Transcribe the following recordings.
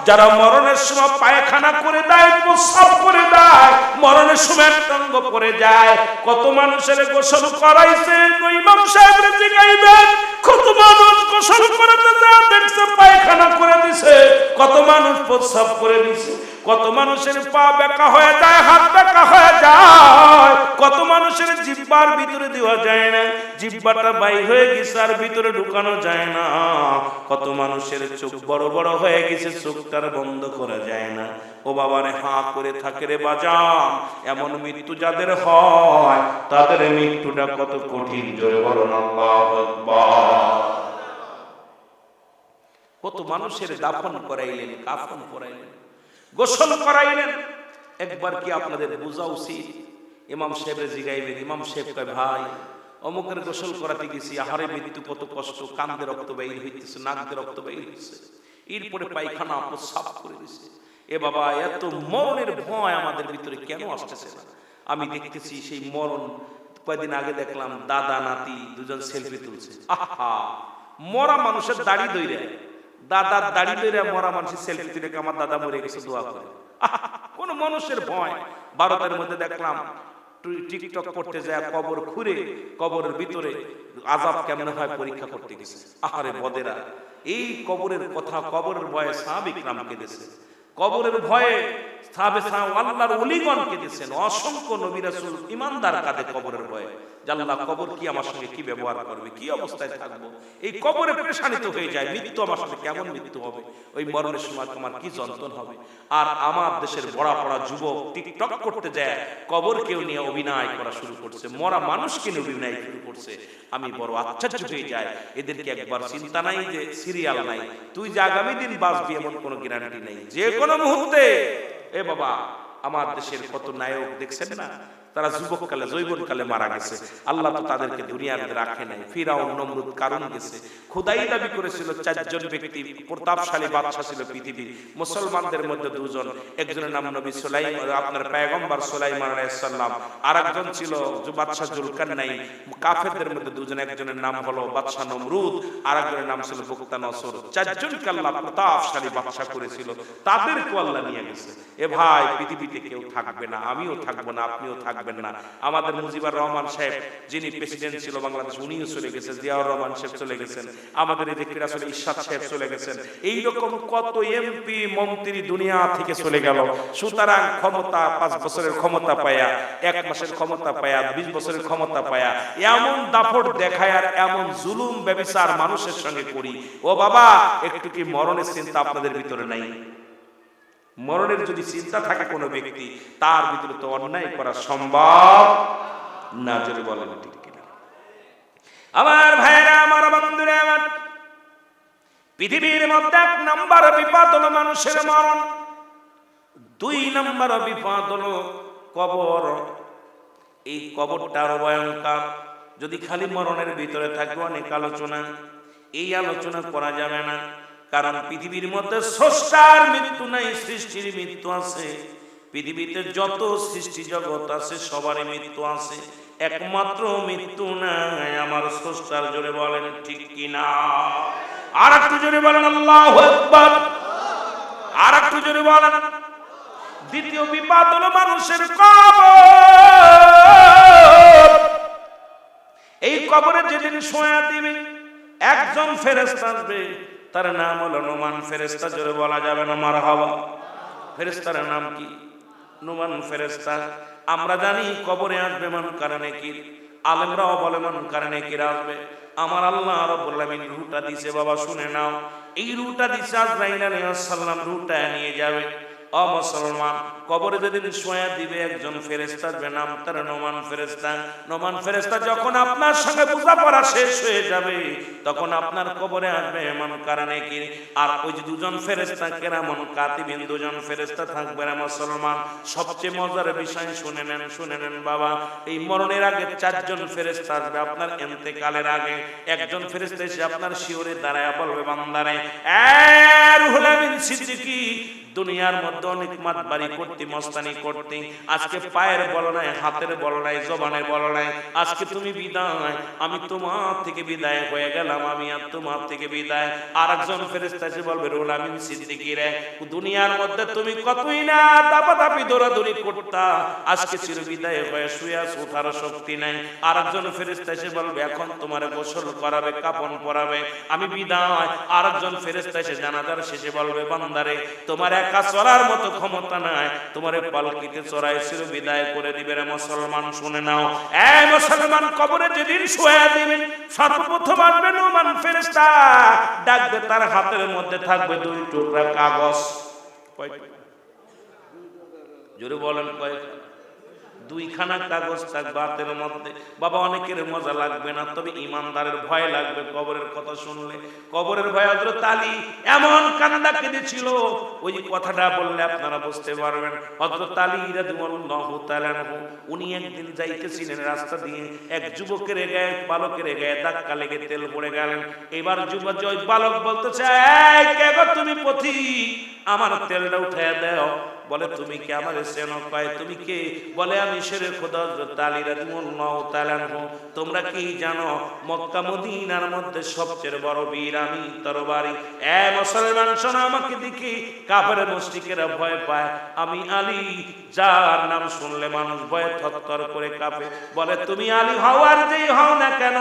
যারা মরণের সময় পায়খানা করে দেয়, প্রস্রাব করে দেয়, মরণের সময় তঙ্গ করে যায়, কত মানুষের গোসল করাইছে ইমাম সাহেবরে জিগাইবেন, কত মানুষ গোসল করাতে যায় দেখছে পায়খানা করে দিছে, কত মানুষ প্রস্রাব করে দিছে, কত মানুষের পা বেঁকা হয়ে যায়, হাত বেঁকা হয়ে যায়, কত মানুষের জিহ্বার ভিতরে দেওয়া যায় না, জিহ্বাটা বাইর হয়ে গেছে আর ভিতরে ঢুকানো যায় না, কত মানুষের চোখ বড় বড় হয়ে গেছে, চোখটার বন্ধ করা যায় না। ও বাবারে হাঁ করে থাকে রে বাজান, এমন মৃত্যু যাদের হয় তাদের মৃত্যুটা কত কঠিন, জোরে বলুন আল্লাহু আকবার। কত মানুষের দাফন করাইলেন, কাফন করাইলেন, গোসল করাইলেন। একবার কি আপনাদের বোঝা উচিত? ইমাম সাহেবের জিগাইবেন, ইমাম সাহেব কয় ভাই অমুকের গোসল করাতে গেছি, আহারে মৃত্যু কত কষ্ট, কান্দে রক্ত বাইর হইতেছে, নাকতে রক্ত বাইর হইতেছে, এরপরে পায়খানা প্রস্রাব করে দিছে। এ বাবা, এত মরণের ভয় আমাদের ভিতরে কেন আসতেছে না? আমি দেখতেছি সেই মরণ, কয়েকদিন আগে দেখলাম দাদা নাতি দুজন সেলফি তুলছে। আহা, মরা মানুষের দাড়ি দইরে, দাদার দাড়ি দইরে মরা মানুষের সেলফি তুলে, আমার দাদা মরে গেছে দোয়া করে। কোন মানুষের ভয়? ভারতের মধ্যে দেখলাম টিকটক করতে যায়, কবর খুঁড়ে কবরের ভিতরে আযাব কেমন হয় পরীক্ষা করতে গেছে। আহারে বদেরা, এই কবরের কথা, কবরের ভয়ে সাহাবা ইকরাম কেঁদেছে, কবরের ভয়ে আল্লাহর ওলিগণ কেঁদেছেন, অসংখ্য নবী রাসূল ঈমানদার কাঁদে কবরের ভয়ে, আল্লাহ কবর কি আমার সঙ্গে কি ব্যবহার করবে, কি অবস্থায় থাকবো, এই কবরে পেরেশানিত হয়ে যায়, মৃত্যু আমার সাথে কেমন মৃত্যু হবে, ওই মরণের সময় তোমার কি যন্ত্রণা হবে। আর আমার দেশের বড়া পড়া যুবক টিকটক করতে যায়, কবরকেও নিয়ে অভিনয় করা শুরু করছে, মরা মানুষকে নিয়ে অভিনয় শুরু করছে। আমি বড় আশ্চর্য হয়ে যাই, এদেরকে একবার চিন্তা নাই যে সিরিয়াল নাই, তুই যে আগামী দিন বাঁচবি এমন কোনো গ্যারান্টি নেই, যে কোনো মুহূর্তে। এ বাবা, আমার দেশের কত নায়ক দেখছেন না, তারা যুবককালে যৌবনকালে মারা গেছে, আল্লাহ তো তাদেরকে দুনিয়ার মধ্যে রাখে নাই। ফিরাউন, নমরুদ, কারুন গেছে, খোদাই দাবি করেছিল চারজন ব্যক্তি প্রতাপশালী বাদশা ছিল পৃথিবীর, মুসলমানদের মধ্যে দুজন, একজনের নাম নবী সুলাইমান, আপনার পয়গম্বর সুলাইমান আলাইহিস সালাম, আরেকজন ছিল বাদশা জুলকারনাইন। কাফেরদের মধ্যে দুজন, একজনের নাম হলো বাদশা নমরুদ, আরেকজনের নাম ছিল বুকতানসর। চারজনকে আল্লাহ প্রতাপশালী বাদশা করেছিল, তাদেরকে আল্লাহ নিয়ে গেছে। এ ভাই, পৃথিবীতে কেউ থাকবে না, আমিও থাকবো না, আপনিও থাকবেন না। আমাদের মুজিবুর রহমান সাহেব যিনি প্রেসিডেন্ট ছিল বাংলাদেশ, উনিও চলে গেছেন, জিয়াউর রহমান সাহেব চলে গেছেন, আমাদের এই যে ক্রীড়া আসলে ইরশাদ সাহেব চলে গেছেন, এইরকম কত এমপি মন্ত্রী দুনিয়া থেকে চলে গেল। সুতরাং ক্ষমতা 5 বছরের ক্ষমতা পায়া, 1 মাসের ক্ষমতা পায়া, 20 বছরের ক্ষমতা পায়া এমন দাপট দেখায় আর এমন জুলুম ব্যভিচার মানুষের সঙ্গে করি, ও বাবা, একটু কি মরণের চিন্তা আপনাদের ভিতরে নাই? মরণের যদি চিন্তা থাকে কোনো ব্যক্তি, তার ভিতরে তো অন্যায় করা সম্ভব না, জোরে বলেন ঠিক কিনা? আমার ভাইরা, আমার বন্ধুরা, আমার পৃথিবীর মধ্যে 1 নম্বর বিপদ হলো মানুষের মরণ, 2 নম্বর বিপদ হলো কবর। এই কবরটা আরো ভয়ঙ্কর। যদি খালি মরণের ভিতরে থাকবে অনেক আলোচনা, এই আলোচনা করা যাবে না, কারণ পৃথিবীর মধ্যে স্রষ্টার মৃত্যু নাই, সৃষ্টির মৃত্যু আছে। পৃথিবীতে যত সৃষ্টি জগৎ আছে সবারই মৃত্যু আছে, একমাত্র মৃত্যু নাই আমার স্রষ্টার। জোরে বলেন ঠিক কিনা? আর একটু জোরে বলেন আল্লাহু আকবার, আর একটু জোরে বলেন। দ্বিতীয় বিপদ হলো মানুষের কবর। এই কবরে যেদিন শোয়া দিবে, একজন ফেরেশতা আসবে, তার নাম হলো নুমান ফেরেশতা। জোরে বলা যাবে না মারহাবা? ফেরেশতার নাম কি? নুমান ফেরেশতা। আমরা জানি কবরে আসবে মুনকার নাকির, আলেমরাও বলে মুনকার নাকির আসবে। আমার আল্লাহ রাব্বুল আলামিন রূহটা দিছে, বাবা শুনে নাও, এই রূহটা দিছে আজরাইল আলাইহিস সালাম, রূহটা নিয়ে যাবে। ও মুসলমান, কবরে যেদিন শোয়া দিবে একজন ফেরেশতা আসবে, নাম তার নুমান ফেরেশতা। নুমান ফেরেশতা যখন আপনার সঙ্গে বোঝাপড়া শেষ হয়ে যাবে, তখন আপনার কবরে আসবে মুনকার নাকির। আর ওই যে দুজন ফেরেশতা কিরামুন কাতিবিন, দুজন ফেরেশতা থাকবে। মুসলমান, সবচেয়ে মজার বিষয় শুনে নেন, শুনে নেন বাবা, এই মরণের আগে 4 জন ফেরেশতা আসবে। আপনার ইন্তেকালের আগে একজন ফেরেশতা এসে আপনার শিওরে দাঁড়ায় বলবে, বান্দারে, রুহুল আমিন সিদ্দিকী, দুনিয়ার মধ্যে অনেক মাতবাড়ি করতে, মস্তানি করতে, আজকে পায়ের বল নাই, হাতের বল নাই, জবানের বল নাই, আজকে তুমি বিদায়, আমি তোমার থেকে বিদায় হয়ে গেলাম। গেলাম আমি আর তোমার থেকে বিদায়। আর একজন ফেরেশতা এসে বলবে রুহুল আমিন সিদ্দিকী রে, দুনিয়ার মধ্যে তুমি কতই না দাপাদাপি দৌড়াদৌড়ি করতা, আজকে চির বিদায় হয়ে শুয়ে আছো, ওঠার শক্তি নাই। আর একজন ফেরেশতা এসে বলবে এখন তোমার গোসল করাবে, কাফন পরাবে, আমি বিদায়। আর একজন ফেরেশতা এসে জানাজার শেষে বলবে বান্দারে তোমার একা চলার মতো ক্ষমতা নাই, তোমারে পালকিতে চড়ায় চির বিদায় করে দিবে। রে মুসলমান শুনে নাও, এই মুসলমান কবরে যেদিন শুয়ে দিবেন সর্বপ্রথম আসবে নুমান ফেরেশতা, ডাকবে, তার হাতের মধ্যে থাকবে দুই টুকরা কাগজ। জোরে বলেন কয়? দুইখানা কাগজ থাকবে হাতের মধ্যে। বাবা অনেকের মজা লাগবে না, তবে ইমানদারের ভয় লাগবে কবরের কথা শুনলে। কবরের ভয় হযরত আলী এমন কান্না কেঁদেছিল, ওই কথাটা বললে আপনারা বুঝতে পারবেন। হযরত আলী রাদিয়াল্লাহু তাআলা আনহু উনি একদিন যাইতেছিলেন রাস্তা দিয়ে, এক যুবকের গায়ে, বালকের গায়ে ধাক্কা লেগে তেল পড়ে গেলেন। এবার যুবক ওই বালক বলতেছে, এই কে গো তুমি পথিক, আমার তেলটা উঠায় দাও। বলে তুমি কে, আমার চেনো? কয় তুমি কে? বলে আমি শেরে খোদা হযরত আলী রাদিয়াল্লাহু তাআলা আনহু। তোমরা কি জানো মক্কা মদিনার মধ্যে সবচেয়ে বড় বীর আমি তরবারি। এ মুসলমান শোনো, আমাকে দেখি কাফের মুশরিকেরা ভয় পায়, আমি আলী যার নাম শুনলে মানুষ ভয়ে থরথর করে কাঁপে। বলে তুমি আলী হও আর যেই হও না কেন,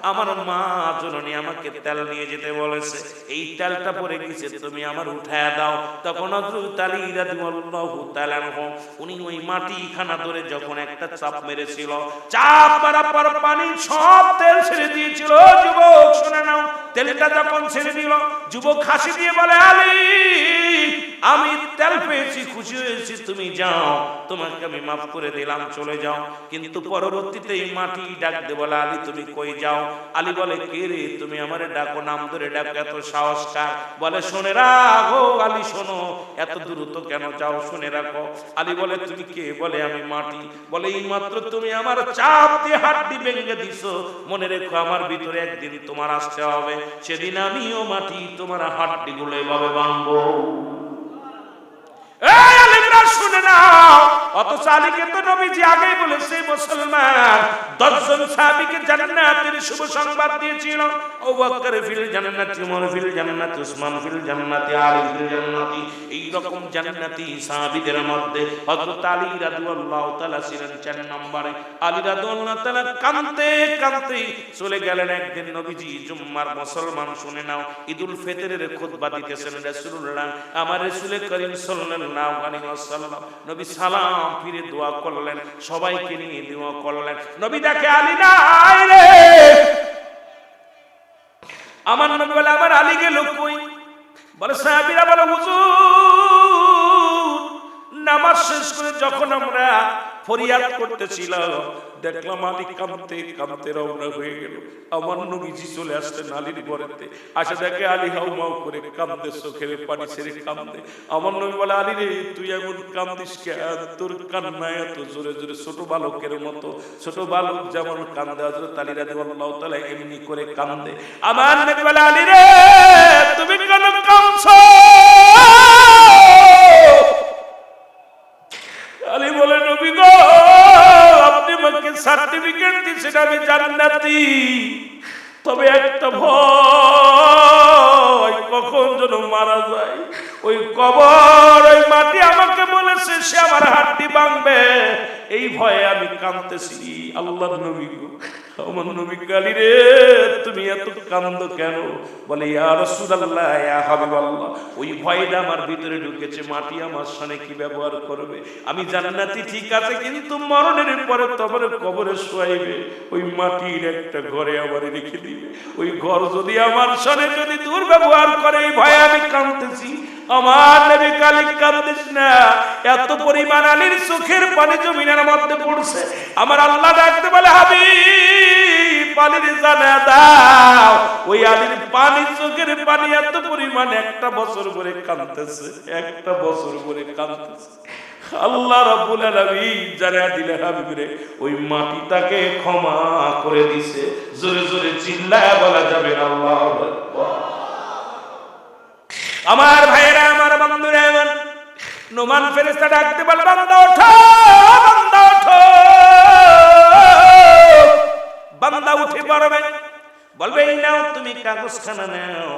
আমার মা জননী আমাকে তেল নিয়ে যেতে বলেছে, এই তেলটা পড়ে গেছে, তুমি আমার উঠায় দাও। তখন হযরত আলী রাদিয়াল্লাহু তাআলা আনহু উনি ওই মাটি খানা ধরে যখন একটা চাপ মেরেছিল, চাপ মারার পর পানি সব তেল ছেড়ে দিয়েছিল। যুবক শুনে নাও, তেলটা যখন ছেড়ে দিল, যুবক হাসি দিয়ে বলে আলী আমি তেল পেয়েছি, খুশি হয়েছি, তুমি যাও, তোমাকে আমি মাফ করে দিলাম, চলে যাও। কিন্তু পরবর্তীতে এই মাটি ডাকতে বলে আলী তুমি কই যাও? আলী বলে কে রে, তুমি আমারে ডাকো, নাম ধরে ডাকো, এত সাহস কার? বলে শুনে রাখো আলী, শোনো, এত দ্রুত কেন যাও, শুনে রাখো। আলী বলে তুমি কে? বলে আমি মাটি। বলে এই মাত্র তুমি আমার চাপ দিয়ে হাড্ডি ভেঙে দিছো, মনে রেখো আমার ভিতরে একদিন তোমার আসতে হবে, সেদিন আমিও মাটি, তোমার হাড্ডি গুলো এভাবে ভাঙবো। শুনে নাও, অথচ আলীকে তো নবীজি আগেই বলেছে মুসলমান 10 জন সাহাবীকে জান্নাতের শুভ সংবাদ দিয়েছিল। আবু বকর ফিল জান্নাতি, ওমর ফিল জান্নাতি, উসমান ফিল জান্নাতি, আলী ফিল জান্নাতি। এই রকম জান্নাতি সাহাবীদের মধ্যে হযরত আলী রাদিয়াল্লাহু তাআলা ছিলেন 4 নম্বরে। আলী রাদিয়াল্লাহু তাআলা কাঁদতে কাঁদতে চলে গেলেন। একদিন নবীজি জুম্মার, মুসলমান শুনে নাও, ঈদুল ফিতরের খুতবা দিতেছেন রাসূলুল্লাহ, আমার রাসূল করিম সাল্লাল্লাহু আলাইহি ওয়াসাল্লাম। নবী সালাম ফিরে দোয়া করলেন, সবাইকে নিয়ে দোয়া করলেন। নবী দেখে আলী নাই রে, আমার নবী বলে আমার আলী গেল কই? বলে সাহাবীরা বলে হুজুর নামাজ শেষ করে যখন আমরা ফরিয়াদ করতেছিলাম, দেখলাম আলী কাঁদতে কাঁদতে রওনা হয়ে গেল। আমার নবীজি চলে আসতেন আলীর ঘরেতে, আসে দেখে আলী হাউমাউ করে কাঁদতে, চোখের পানি ছেড়ে কাঁদতে। আমার নবী বলে আলী রে তুই এমন কাঁদিস কেন? তোর কান্না এত জোরে জোরে, ছোট বালকের মতো, ছোট বালক যেমন কান্দে হযরত আলী রাদিয়াল্লাহু তাআলা এমনি করে কান্দে। আমার নবী বলে আলী রে তুমি কেন কাঁদছো? আলী বলে নবী গো আপনি আমাকে সার্টিফিকেট দিয়েছেন আমি জান্নাতি, তবে একটা ভয়, কখন যেন মারা যায়। ওই কবর, ওই মাটি আমাকে বলেছে সে আমার হাড্ডি ভাঙবে, এই ভয়ে আমি কাঁদতেছি। আল্লাহর নবী গো, আমার নবী আলী রে তুমি এত কাঁদো কেন? বলে ইয়া রাসূলুল্লাহ, ইয়া হাবিবাল্লাহ, ওই ভয়টা আমার ভিতরে ঢুকেছে, মাটি আমার সামনে কি ব্যবহার করবে? আমি জান্নাতি ঠিক আছে, কিন্তু মরণের পরে তোমার কবরে শোয়াইবে, ওই মাটির একটা ঘরে আমার রেখে দিবে, ওই ঘর যদি আমার সামনে যদি দুর্ব্যবহার করে, এই ভয়ে আমি কাঁদতেছি। আমার নবী কালী কাঁদিস না, এত পরিমাণ আলীর চোখের পানি জমিনের মধ্যে পড়ছে। আমার আল্লাহ ডাকতে বলে হাবিব পানির জানা দাও, ওই আলীর পানি, চোখের পানি এত পরিমাণ একটা বছর করে কাঁদতেছে, একটা বছর করে কাঁদতেছে। আল্লাহ রাব্বুল আলামিন জানা দিলেন হাবিবরে ওই মাটিটাকে ক্ষমা করে দিছে। জোরে জোরে চিল্লায়া বলা যাবে আল্লাহু আকবার। আমার ভাইয়েরা, আমার বন্ধুরা, আমার নোমান ফেরেশতা ডাকতে বলে বান্দা ওঠো, বান্দা ওঠো। বান্দা উঠে পড়বে। বলবে এই নাও তুমি কাগজখানা নাও,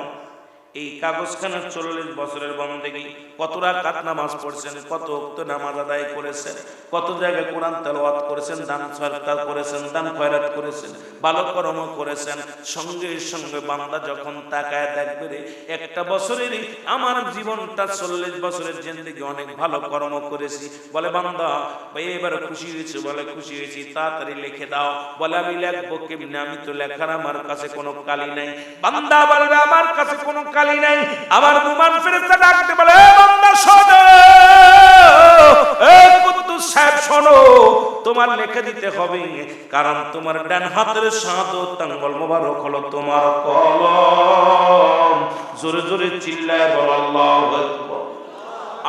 এই কাগজখানা 40 বছরের বন্দেগী, কত রাকাত নামাজ পড়ছেন, কত ওয়াক্ত নামাজ আদায় করেছেন, কত জায়গায় কোরআন তেলাওয়াত করেছেন, দান সদকা করেছেন, দান খয়রাত করেছেন, ভালো কর্ম করেছেন। সঙ্গে সঙ্গে বান্দা যখন তাকায় দেখবে রে একটা বছরেরই আমার জীবনটা 40 বছরের জিন্দেগি অনেক ভালো কর্ম করেছি। বলে বান্দা এবার খুশি হয়েছে? বলে খুশি হয়েছি। তাড়াতাড়ি লিখে দাও। বলে আমি লিখবো কেমনে? আমি তো লেখার আমার কাছে কোনো কালি নাই। বান্দা বলবে আমার কাছে কোনো কালি নাই। আমার মুমান ফেরেশতা ডাকতে বলে এ বান্দা শোনো, এ কুদ্দুস সাহেব শোনো, তোমার লিখে দিতে হবে, কারণ তোমার ডান হাতের শাহাদাত আঙ্গুল মোবারক হলো তোমার কলম। জোরে জোরে চিল্লায় বল আল্লাহু আকবার।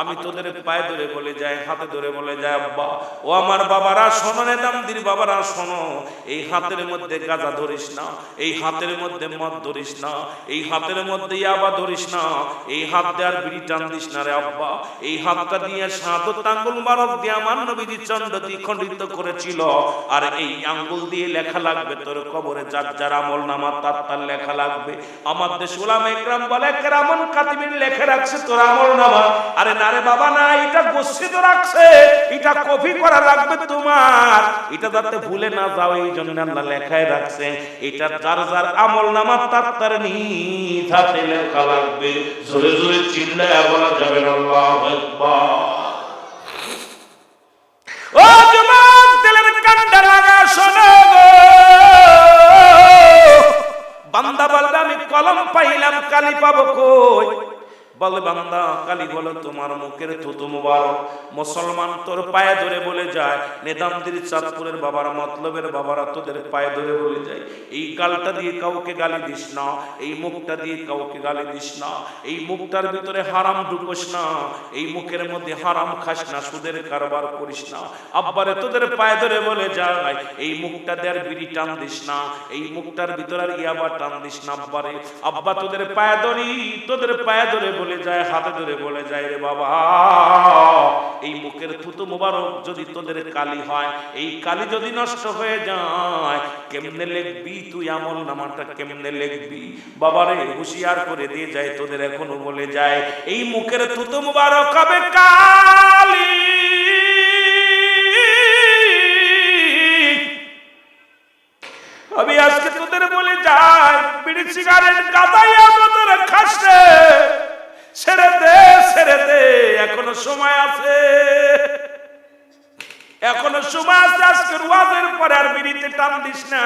আমি তোদের পায়ে ধরে বলে যাই, হাতে ধরে বলে যাই, আব্বা ও আমার বাবারা শোনো, নেদামদির বাবারা শোনো, এই হাতের মধ্যে গাঁজা ধরিস না, এই হাতের মধ্যে মদ ধরিস না, এই হাতের মধ্যে ইয়াবা ধরিস না, এই হাত দিয়ে আর বিড়ি টান দিস না রে আব্বা। এই হাতটা দিয়ে শাহাদাত আঙ্গুল মোবারক দিয়ে আমার নবীজি চন্দ্র দ্বিখণ্ডিত করেছিল, আর এই আঙ্গুল দিয়ে লেখা লাগবে তোর কবরে যার যার আমল নামা তার লেখা লাগবে। আমার দেশ উলামা ইকরাম বলে কেরামন কাতিবিন লেখে রাখছে তোর আমল নামা। আরে আরে বাবা না, এটা গচ্ছিত রাখছে, এটা কপি করা লাগবে তোমার, এটা যাতে ভুলে না যাও এই জন্য আল্লাহ লেখায় রাখছে। এটা যার যার আমল নামা তার নিজ হাতে লেখা লাগবে। জোরে জোরে চিল্লায় বলা যাবে আল্লাহু আকবার। ও যুবক দিলের কান্ডা লাগা শোনো গো, বান্দা বলবে আমি কলম পাইলাম, কালি পাবো কই? বলে বান্দা কালি বলো তোমার মুখের থুতু মুবারক। মুসলমান তোর পায়ে ধরে বলে যায়, নেদামদির চাঁদপুরের বাবারা, মতলবের বাবারা তোদের পায়ে ধরে বলে যায়, এই গালটা দিয়ে কাউকে গালি দিস না, এই মুখটা দিয়ে কাউকে গালি দিস না, এই মুখটার ভিতরে হারাম ঢুকোস না, এই মুখের মধ্যে হারাম খাস না, সুদের কারবার করিস না। আব্বারে তোদের পায়ে ধরে বলে যায়, এই মুখটা দেয়ার বিড়ি টান দিস না, এই মুখটার ভিতরে আর ইয়াবা টান দিস না। আব্বারে আব্বা তোদের পায়ে ধরি, তোদের পায়ে ধরে বলে যায়, হাতে ধরে বলে যায়, রে বাবা এই মুখের থুতু মোবারক যদি তোদের কালি হয়, এই কালি যদি নষ্ট হয়ে যায়, কেমনে লিখবি তুই আমল নামাটা, কেমনে লিখবি? বাবারে হুঁশিয়ার করে দিয়ে যায়, তোদের এখনো বলে যায় এই মুখের থুতু মোবারক হবে কালি। আমি আজকে তোদের বলে যাই, বিড়ি সিগারেট গাঁজাইয়া তোদের খাস রে, ছেড়ে দে ছেড়ে দে, এখনো সময় আছে, এখনো সময় আছে। আজকের ওয়াজের পরে আর বিড়িতে টান দিস না।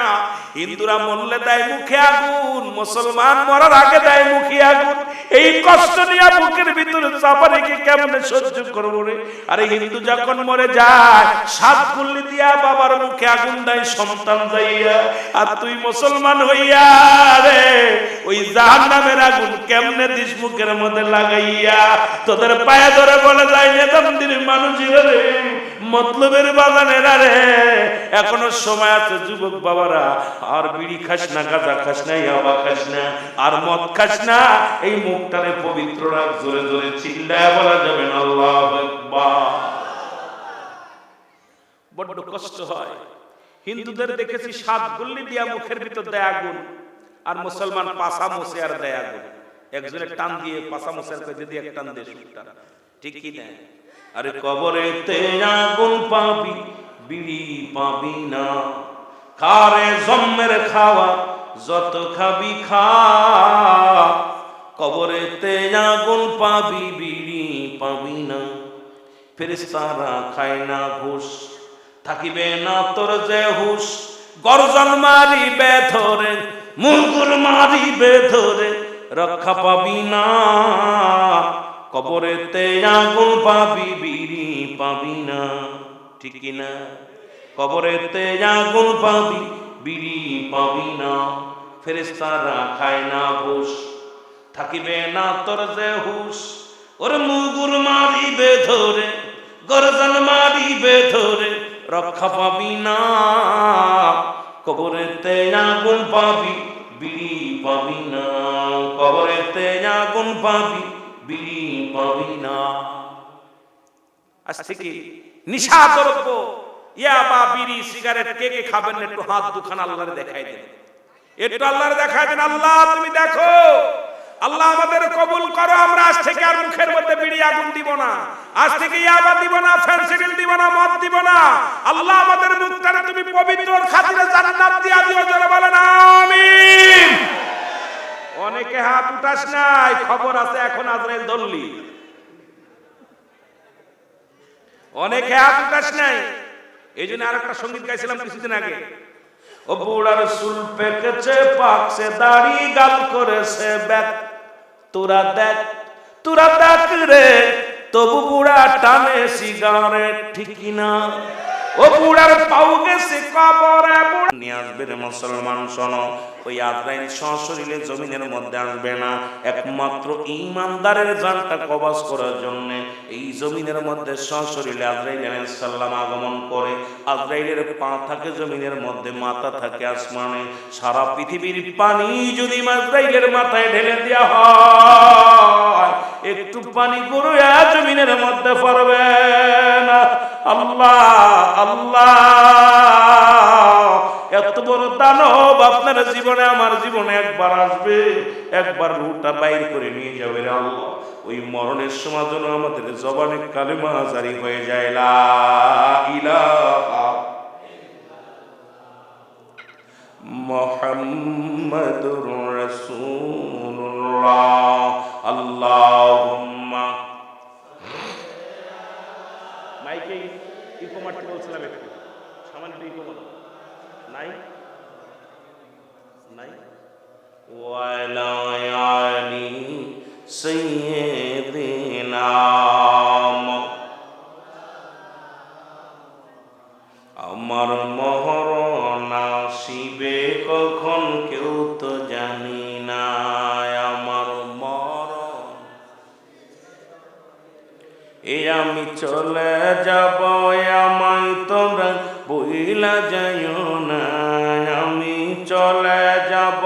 হিন্দুরা মরলে দেয় মুখে আগুন, মুসলমান মরার আগে দেয় মুখে আগুন। এই কষ্ট নিয়ে বুকের ভিতরে চাপা রেখে কেমনে সহ্য করবো রে? আরে হিন্দু যখন মরে যায়, 7 কুল্লি দিয়া বাবার মুখে আগুন দেয় সন্তান যাইয়া, আর তুই মুসলমান হইয়া রে ওই জাহান্নামের আগুন কেমনে দিস মুখের মধ্যে লাগাইয়া? তোদের পায়ে ধরে বলে যায়, নেদামদির মানুষেরা রে, মতলবের বাগানেরা রে, এখনো সময় আছে যুবক বাবারা, আর বিড়ি খাস না, গাঁজা খাস না, ইয়াবা খাস না, আর মদ খাস না, এই মুখটারে পবিত্র রাখ। জোরে জোরে চিল্লায় বলা যাবে না আল্লাহু আকবার। বড্ড কষ্ট হয়। হিন্দুদের দেখেছি 7 গুল্লি দিয়া মুখের ভিতর দেয় আগুন, আর মুসলমান পাছা মুছে আর দেয় আগুন। একজনের টান দিয়ে পাছা মুছে যদি এক টান দিয়ে সুটটা, ঠিক কি না? আরে কবরেতে আগুন পাবি, বিড়ি পাবি না, খারে জম্মের খাওয়া যত খাবি খা। কবরেতে আগুন পাবি, বিড়ি পাবি না, ফেরেশতারা খায় না ঘুষ, থাকিবে না তোর যে হুশ। গর্জন মারিবে ধরে, মুগুর মারিবে ধরে, রক্ষা পাবি না। কবরেতে আগুন পাবি, বিড়ি পাবি না, ঠিক কি না? কবরেতে আগুন পাবি, বিড়ি পাবি না, ফেরেশতারা খায় না ঘুষ, থাকিবে না তোর যে হুশ। ওর মুগুর মারিবে ধরে, গর্জন মারিবে ধরে, রক্ষা পাবি না। কবরেতে আগুন পাবি, বিড়ি পাবি না, কবরেতে আগুন পাবি, বিড়ি পাবি না। আজ থেকে নিশা দ্রব্য, ইয়াবা, বিড়ি, সিগারেট কে কে খাবেন একটু হাত দুখানা আল্লাহরে দেখাই দেন। একটু আল্লাহর দেখায় দেন, আল্লাহ তুমি দেখো, আল্লাহ আমাদের কবুল করো। আমরা আজ থেকে আর মুখের মধ্যে বিড়ি আগুন দিব না, আজ থেকে ইয়াবা দিব না, ফেন্সিডিল দিব না, মদ দিব না। আল্লাহ আমাদের মুখটারে তুমি পবিত্র খাতিরে জান্নাত দিয়া দিও, জোরে বলেন আমিন। অনেকে হাত উঠাস নাই, খবর আছে এখন আজরাইল ধরলি। অনেকে হাত উঠাস নাই, এই জন্য আরেকটা সঙ্গীত গাইছিলাম কিছুদিন আগে। ও বুড়ার চুল পেকেছে, পাকছে দাড়ি, গাল করেছে ব্যাক, তোরা দেখ রে, তবু বুড়া টানে সিগারেট, ঠিক কিনা? ও বুড়ার পাও গেছে কবরে, বুড়া নিয়ে আসবে রে মুসলমান। শোনো, ওই আজরাইল সশরীরে জমিনের মধ্যে আসবে না, একমাত্র ঈমানদারের জানটা কবজ করার জন্য এই জমিনের মধ্যে সশরীরে আজরাইল আলাইহিস সালাম আগমন করে। আজরাইলের পা থাকে জমিনের মধ্যে, মাথা থাকে আসমানে। সারা পৃথিবীর পানি যদি আজরাইলের মাথায় ঢেলে দেওয়া হয়, একটু পানি গড়িয়ে জমিনের মধ্যে পড়বে না। আল্লাহ আল্লাহ, এত বড় দানব আপনার জীবনে আমার জীবনে একবার আসবে, একবার রূহটা বাইর করে নিয়ে যাবে রে আল্লাহ। ওই মরণের সময় যেন আমাদের জবানে কালেমা জারি হয়ে যায়, লা ইলাহা মুহাম্মাদুর রাসূলুল্লাহ। আল্লাহুম্মা, মাইকে ইকো মারতে বলছিলাম, একটু সামান্য ইকো নাই নাই। ওয়ালা আলি সাইয়্যিদিনা, আমার মরণ আসিবে কখন কেউ তো জানি না, আমার মরণ এই আমি চলে যাব, আমায় তোমরা বইলা যাইও না, আমি চলে যাব,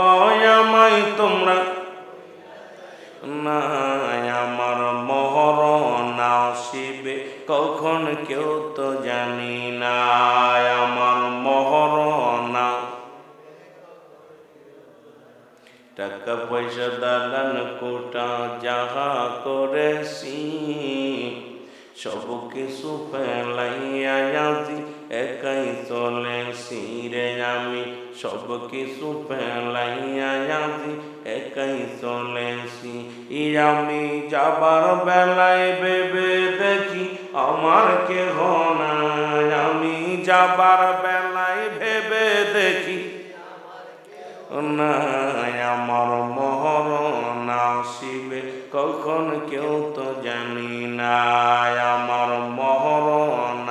আমায় তোমরা না, আমার মরণ আসিবে কখন কেউ তো জানি না, আমার মরণ। টাকা পয়সা দালান কোটা যাহা করেছি, সব কিছু ফেলাইয়া আজি একাই চলেছি রে আমি, সব কিছু ফেলাইয়া আজি একাই চলেছি। আমি যাবার বেলায় ভেবে দেখি আমার কেহ নাই, আমি যাবার বেলায় ভেবে দেখি নাই, আমার মরণ আসিবে কখন কেউ তো জানি না, আমার মরণ।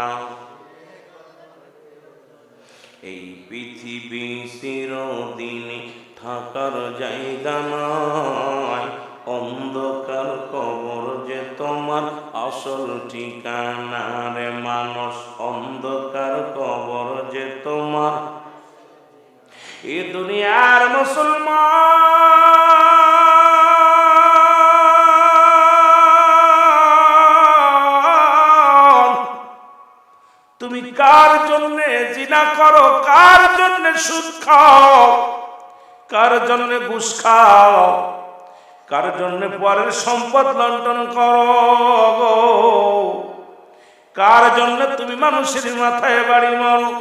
এই পৃথিবী চিরদিনে থাকার জায়গা নয়, অন্ধকার কবর যে তোমার আসল ঠিকানা রে মানুষ, অন্ধকার কবর যে তোমার। এ দুনিয়ার মুসলমান, তুমি কার জন্য জিনা করো, কার জন্য সুদ খাও, কার জন্য ঘুষ খাও, কার জন্য পরের সম্পদ লুণ্ঠন করো, কার জন্য তুমি মানুষের মাথায় বাড়ি মারো,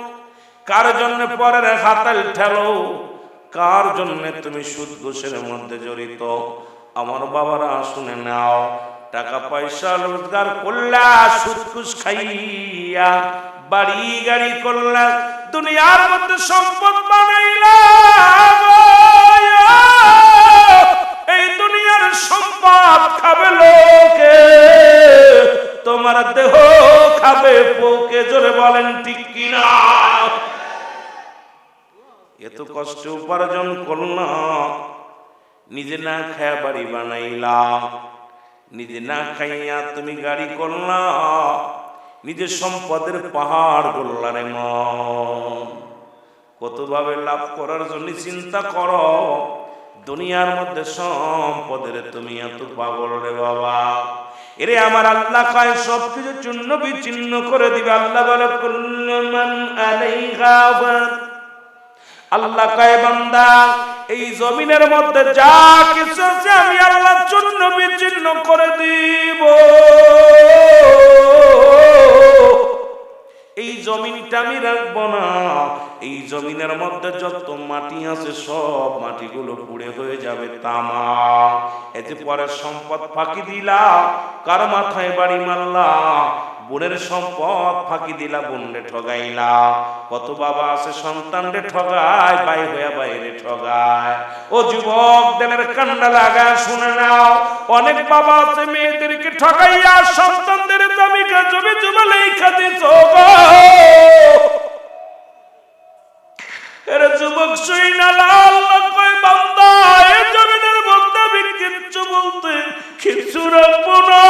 কার জন্য পরের হাতাল ঠেলো, কার জন্য তুমি সুদ ঘুষের মধ্যে জড়িত। আমার বাবারা শুনে নাও, টাকা পয়সা রোজগার করলা, সুদ ঘুষ খাইয়া বাড়ি গাড়ি করলা, দুনিয়ার মধ্যে সম্পদ বানাইলা, এই দুনিয়ার সম্পদ খাবে লোকে, তোমার দেহ খাবে পোকে, জোরে বলেন ঠিক কিনা? এত কষ্ট উপার্জন করলা, নিজে না খায়া বাড়ি বানাইলা, নিজে না খাইয়া তুমি গাড়ি করলা, নিজের সম্পদের পাহাড় করলা রে মন। কতভাবে লাভ করার জন্য চিন্তা করো, দুনিয়ার মধ্যে সম্পদের তুমি এত পাগল রে বাবা। এরে আমার আল্লাহ কয় সবকিছু চূর্ণ বিচ্ছিন্ন করে দিবে। আল্লাহ বলে কুল্লু মান আলাইহা ফান, আল্লাহ কয় বান্দা এই জমিনের মধ্যে যা কিছু আছে আমি আল্লাহর জন্য বিচ্ছিন্ন করে দিব। এই জমিনটা আমি রাখবো না। এই জমিনের মধ্যে যত মাটি আছে সব মাটিগুলো পুড়ে হয়ে যাবে তামা। এতে পরে সম্পদ ফাঁকি দিলা, কার মাথায় বাড়ি মারলা, বোনের সম্পদ ফাঁকি দিলা, বোনরে ঠগাইলা। কত বাবা আছে সন্তানরে ঠগায়, ভাই হইয়া বাইরে ঠগায়। ও যুবক দেনের কান্না লাগা শুনে নাও, অনেক বাবা আছে মেয়েদেরকে ঠগাইয়া সন্তানদের জমি জমা লেখা দিছো গো। এরে যুবক শুই না, আল্লাহ কয় বান্দা এই জমিনের মধ্যে আমি কিচ্ছু বলতে কিচ্ছু রাখবো না।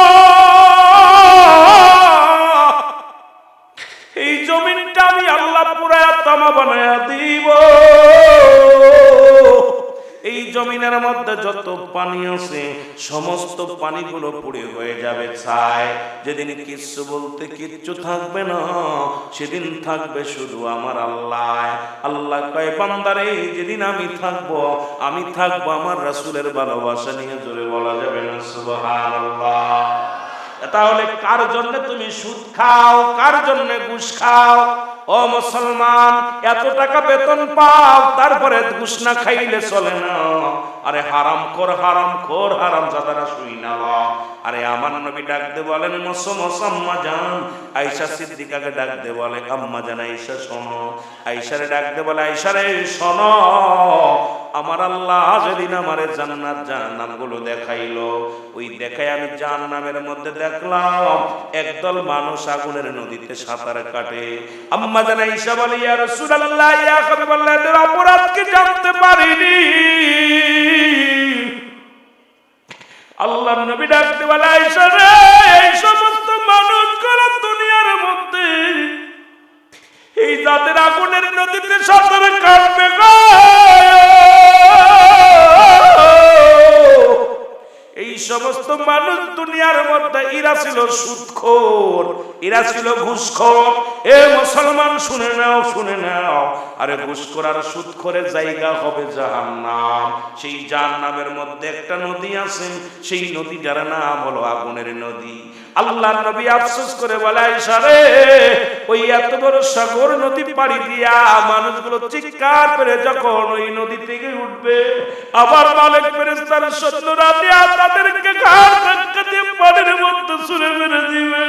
এই জমিনটা আমি আল্লাহ পুরায়া তামা বানায়া দিব। এই জমিনের মধ্যে যত পানি আছে সমস্ত পানিগুলো পুড়ে হয়ে যাবে ছাই। যেদিন কিচ্ছু বলতে কিচ্ছু থাকবে না, সেদিন থাকবে শুধু আমার আল্লাহ। আল্লাহ কয় বান্দারে যেদিন আমি থাকবো আমার রাসূলের ভালোবাসা নিয়ে। জোরে বলা যাবে না সুবহানাল্লাহ। তাহলে কার জন্য তুমি সুদ খাও, কার জন্য ঘুষ খাও? ও মুসলমান, এত টাকা বেতন পাও তারপরে ঘুষ না খাইলে চলে না। আরে হারামখোর হারামজাদারা শুই না। আরে আমার নবী ডাক দে বলেন আম্মা জান, আয়েশা সিদ্দিকাকে ডাক দে বলে আম্মা জান আয়েশা শোনো। আয়েশারে ডাক দে বলে আয়েশা রে শোনো, আমার আল্লাহ যেদিন আমারে জান্নাত জাহান্নাম গুলো দেখাইলো, ওই দেখায় আমি জাহান্নামের মধ্যে দেখলাম একদল মানুষ আগুনের নদীতে সাঁতার কাটে। আম্মা জান আয়েশা বলে ইয়া রাসূলুল্লাহ, ইয়া হাবিবাল্লাহ, এদের অপরাধ কি জানতে পারিনি। আল্লাহর নবী ডাকতে বলে আয়েশা রে, এই সমস্ত মানুষগুলো দুনিয়ার মধ্যে এই যাদের আগুনের নদীতে সাঁতার কাটবে গো, এই সমস্ত মানুষ দুনিয়ার মধ্যে এরা ছিল সুদখোর, এরা ছিল ঘুষখোর। এ মুসলমান শুনে নাও, আরে ঘুষখোর আর সুদখোরের জায়গা হবে জাহান্নাম। সেই জাহান্নামের মধ্যে একটা নদী আছে, সেই নদীটার নাম হলো আগুনের নদী। আল্লাহর নবী আফসোস করে বলে আয়েশা রে, ওই এত বড় সাগর নদী পাড়ি দিয়া মানুষগুলো চিৎকার করে যখন ওই নদী থেকে উঠবে, আবার মালিক ফেরেশতার সৈন্যরা দিয়া তাদেরকে ঘাড় ধাক্কা দিয়ে পানির মধ্যে ছুঁড়ে মেরে দিবে।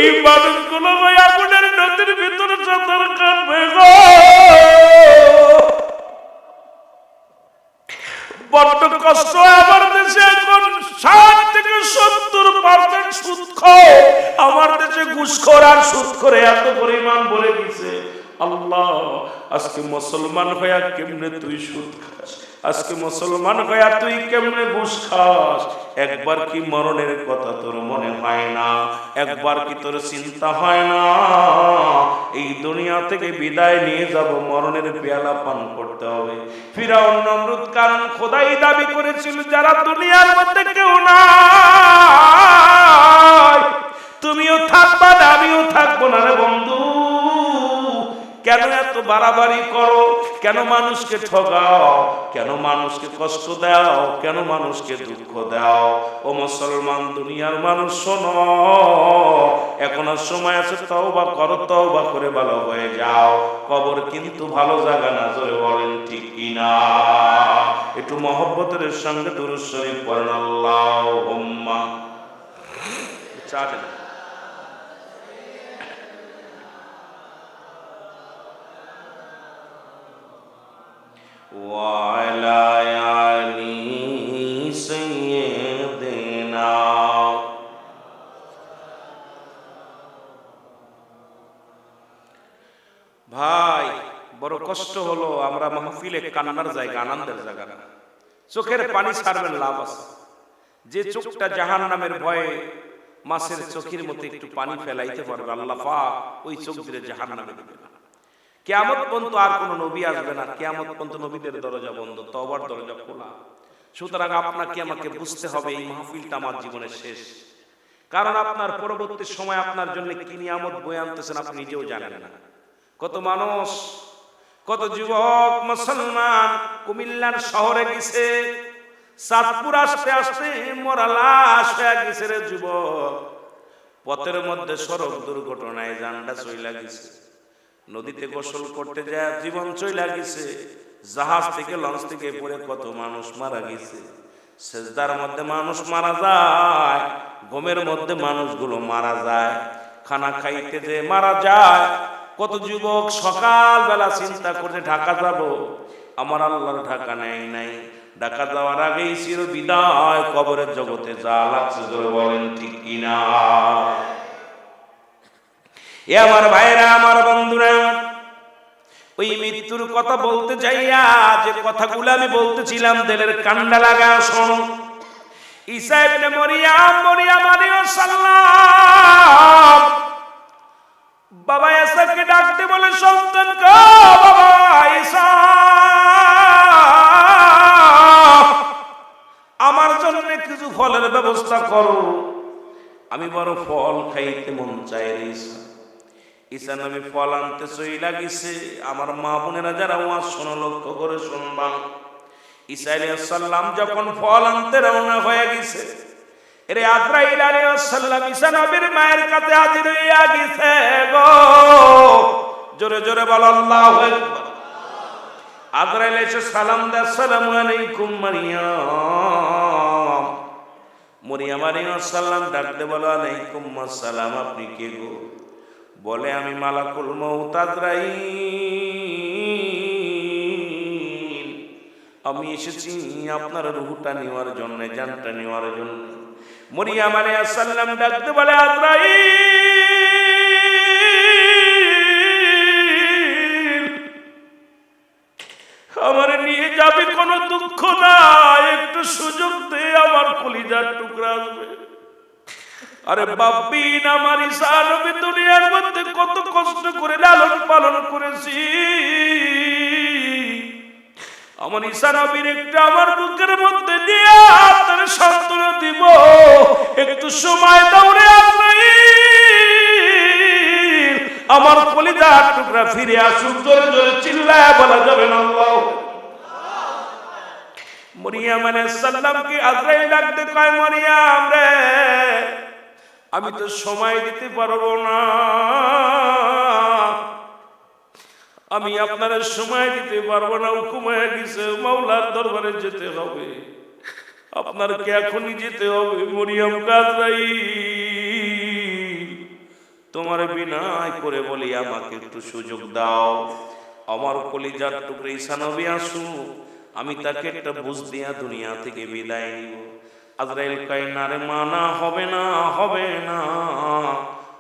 এই মানুষগুলো ওই আগুনের নদীর ভিতরে সাঁতার কাটবে গো। বড্ড কষ্ট। আমার দেশে এখন 60 থেকে 70% সুদখোর, আমার দেশে ঘুষখোর আর সুদখোরে এত পরিমাণ বলে দিছে। আল্লাহ, আজকে মুসলমান হইয়া কেমনে তুই সুদ খাস? আজকে মুসলমান হইয়া তুই কেমনে ঘুষ খাস? একবার কি মরণের কথা তোর মনে হয় না? একবার কি তোর চিন্তা হয় না এই দুনিয়া থেকে বিদায় নিয়ে যাব, মরণের পেয়ালা পান করতে হবে? ফিরাউন নমরুদ কারণ খোদাই দাবি করেছিল যারা দুনিয়ার মধ্যে কেউ নাই, তুমিও থাকবা না আমিও থাকবো না। রে বন্ধু, কেন এত বাড়াবাড়ি করো? কেন মানুষকে ঠগাও? কেন মানুষকে কষ্ট দাও? কেন মানুষকে দুঃখ দাও? ও মুসলমান দুনিয়ার মানুষ শোনো, এখনো সময় আছে, তওবা করো, তওবা করে ভালো হয়ে যাও। কবর কিন্তু ভালো জায়গা না, জোরে বলেন ঠিক কিনা? একটু মহব্বতের সঙ্গে দুরূদ শরীফ পড়েন। আল্লাহুম্মা চাচা ওয়ালা আলি সাইয়্যিদিনা। ভাই বড় কষ্ট হলো, আমরা মাহফিলে কান্নার জায়গা, আনন্দের জায়গা না। চোখের পানি ছাড়বেন, লাভ আছে। যে চোখটা জাহান্নামের ভয়ে মাছের চোখের মতো একটু পানি ফেলাইতে পারবে, আল্লাহ পাক ওই চোখ দিয়ে জাহান্নামে দিবে না। কিয়ামত পর্যন্ত আর কোন নবী আসবে না। কিয়ামত পর্যন্ত নবীদের দরজা বন্ধ, তওবার দরজা খোলা। সুতরাং আপনাকে আমাকে বুঝতে হবে এই মাহফিলটা আমার জীবনের শেষ। কারণ আপনার পরবর্তী সময় আপনার জন্য কি নিয়ামত বয়ে আনতেছেন আপনি নিজেও জানেন না। কত মানুষ কত যুবক মুসলমান কুমিল্লার শহরে গেছে, চাঁদপুর আসতে আসতে মরা লাশ হয়ে গেছে রে যুবক। পথের মধ্যে সড়ক দুর্ঘটনায় জানটা চইলা গেছে, নদীতে গোসল করতে যায় জীবন চইলা গেছে, জাহাজ থেকে লঞ্চ থেকে পড়ে কত মানুষ মারা গেছে। সেজদার মধ্যে মানুষ মারা যায়, ঘুমের মধ্যে মানুষগুলো মারা যায়, খানা খাইতে যে মারা যায়। কত যুবক সকালবেলা চিন্তা করে ঢাকা যাব, আমার আল্লাহর ঢাকা নেই নাই, ঢাকা যাওয়ার আগেই চির বিদায়, কবরের জগতে যা লাগছে জোরে বলেন ঠিক কিনা। এ আমার ভাইরা, আমার বন্ধুরা, ওই মৃত্যুর কথা বলতে যাইয়া যে কথাগুলো আমি বলতেছিলাম দিলের কান্ডা লাগা শোনো। ঈসা ইবনে মরিয়ম আলাইহিস সালাম বাবা ঈসাকে ডাকতে বলে, সন্তান গো বাবা ঈসা, আমার জন্য কিছু ফলের ব্যবস্থা করো, আমি বড় ফল খাইতে মন চাই রে ঈসা। ঈসা নবী ফল আনতে চইলা গেছে। আমার মা বোনেরা যারা ওয়াজ শোনো লক্ষ্য করে শুনবা, ঈসা আলাইহিস সালাম যখন ফল আনতে রওনা হয়ে গেছে, এরে আজরাইল আলাইহিস সালাম ঈসা নবীর মায়ের কাছে হাজির হইয়া গেছে গো। জোরে জোরে বল আল্লাহু আকবার। আজরাইল এসে সালাম দেয়, আসসালামু আলাইকুম মারিয়াম। মরিয়ম আলাইহিস সালাম ডাকতে বলে, আলাইকুম আসসালাম, আপনি কে গো? বলে, আমি মালাকুল মউত আজরাইল, আমি এসেছি আপনার রূহটা নেওয়ার জন্য, জানটা নেওয়ার জন্য। মরিয়ম আলাইহিস সালাম ডাকতে বলে, আজরাইল, আমার নিয়ে যাবে, কোনো দুঃখ নাই, একটু সুযোগ দে, আমার কলিজার টুকরা আসবে। আরে বাপ্পিন, আমার ঈসা নবী দুনিয়ার মধ্যে কত কষ্ট করে লালন পালন করেছি, আমার ঈসা নবীর একটু আমার বুকের মধ্যে দিয়ে আপনার সান্ত্বনা দিব, একটু সময় দাও রে আজরাইল, আমার কলিজার টুকরা ফিরে আসুক। জোরে জোরে চিল্লায় বলা যাবে না আল্লাহু। মরিয়ম আলাইহিস সালামকে আজরাইল ডাকতে কয়, মরিয়ম রে, আমি তো সময় দিতে পারবো না, আমি আপনার সময় দিতে পারবো না, হুকুম হয়ে গেছে, মাওলার দরবারে যেতে হবে, আপনারকে এখনই যেতে হবে। মরিয়ম আজরাইল, তোমার বিনয় করে বলি, আমাকে একটু সুযোগ দাও, আমার কলিজার টুকরা ঈসা নবী আসুক, আমি তাকে একটা বুঝ দিয়া দুনিয়া থেকে বিদায় নিব। আজরাইল কয়, না রে মা, না, হবে না, হবে না,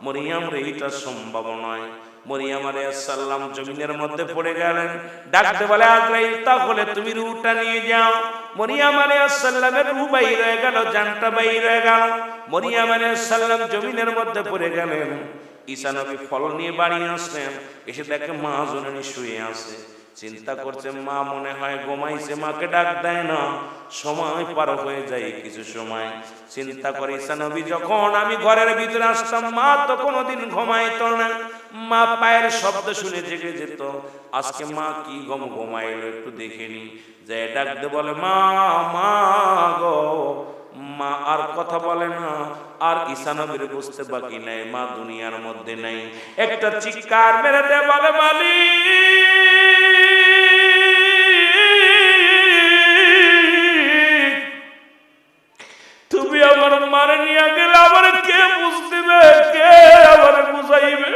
মরিয়ম রে, এটা সম্ভব নয়। মরিয়ম আলাইহিস সালাম জমিনের মধ্যে পড়ে গেলেন, ডাকতে বলে, আজরাইল, তাহলে তুমি রূহটা নিয়ে যাও। মরিয়ম আলাইহিস সালামের রূহ বাইর হয়ে গেল, জানটা বাইর হয়ে গেল। মরিয়ম আলাইহিস সালাম জমিনের মধ্যে পড়ে গেলেন। ঈসা নবী ফল নিয়ে বাড়ি আসলেন, এসে দেখে মা জননী শুয়ে আছে। চিন্তা করছে, মা মনে হয় ঘুমাইছে, মাকে ডাক দেয় না, সময় পার হয়ে যায় কিছু সময়। চিন্তা করে ঈসা নবী, যখন আমি ঘরের ভিতরে আসতাম, মা তো কোনোদিন ঘুমাইতো না, মা পায়ের শব্দ শুনে জেগে যেত। আজকে মা কি ঘুমাইলো, একটু দেখেনি। যে ডাকতে বলে, মা, মা গো। মা আর কথা বলে না। আর ঈসা নবীর বুঝতে বাকি নাই, মা দুনিয়ার মধ্যে নাই। একটা চিৎকার মেরে দে, বলে, মালিক, তুমি আমার মারে নিয়ে গেলে আমার কে বুঝ দিবে, কে আমার বুঝাইবে,